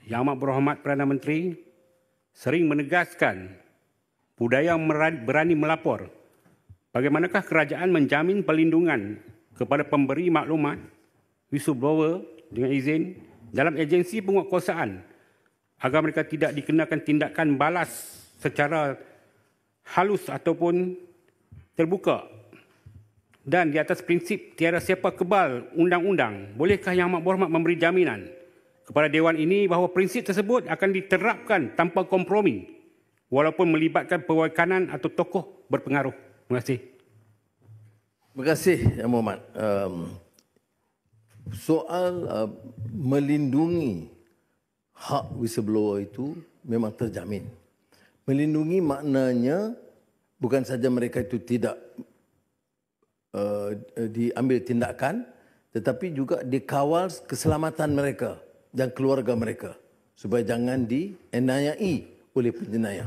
Yang Amat Berhormat Perdana Menteri sering menegaskan budaya berani melapor. Bagaimanakah kerajaan menjamin perlindungan kepada pemberi maklumat, whistleblower dengan izin dalam agensi penguatkuasaan agar mereka tidak dikenakan tindakan balas secara halus ataupun terbuka? Dan di atas prinsip tiada siapa kebal undang-undang, bolehkah Yang Amat Berhormat memberi jaminan kepada Dewan ini bahawa prinsip tersebut akan diterapkan tanpa kompromi walaupun melibatkan perwakanan atau tokoh berpengaruh? Terima kasih. Terima kasih, Yang Berhormat. Soal melindungi hak whistleblower itu memang terjamin. Melindungi maknanya bukan saja mereka itu tidak diambil tindakan, tetapi juga dikawal keselamatan mereka dan keluarga mereka supaya jangan dienayai oleh penjenayah.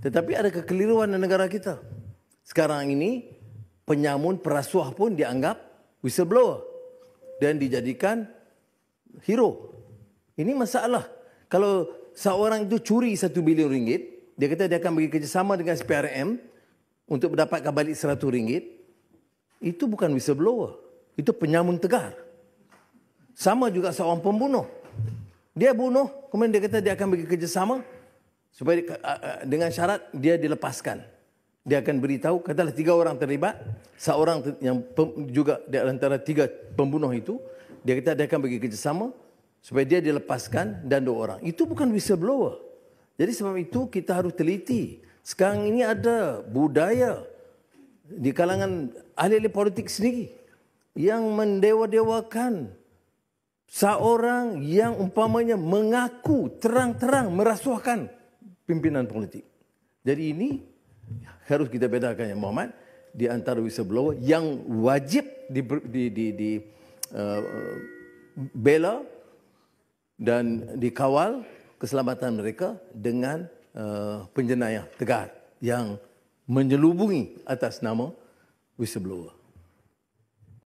Tetapi ada kekeliruan dalam negara kita. Sekarang ini penyamun perasuah pun dianggap whistleblower dan dijadikan hero. Ini masalah. Kalau seorang itu curi 1 bilion ringgit, dia kata dia akan bagi kerjasama dengan SPRM untuk mendapatkan balik 100 ringgit, itu bukan whistleblower. Itu penyamun tegar. Sama juga seorang pembunuh. Dia bunuh, kemudian dia kata dia akan bagi kerjasama supaya dengan syarat dia dilepaskan. Dia akan beritahu, katalah 3 orang terlibat, seorang yang juga di antara 3 pembunuh itu, dia kata dia akan bagi kerjasama supaya dia dilepaskan dan 2 orang. Itu bukan whistleblower. Jadi sebab itu kita harus teliti. Sekarang ini ada budaya di kalangan ahli-ahli politik sendiri yang mendewa-dewakan seorang yang umpamanya mengaku terang-terang merasuahkan pimpinan politik. Jadi ini harus kita bedakan, Yang Berhormat, di antara whistleblower yang wajib bela dan dikawal keselamatan mereka dengan penjenayah tegar yang menyelubungi atas nama whistleblower.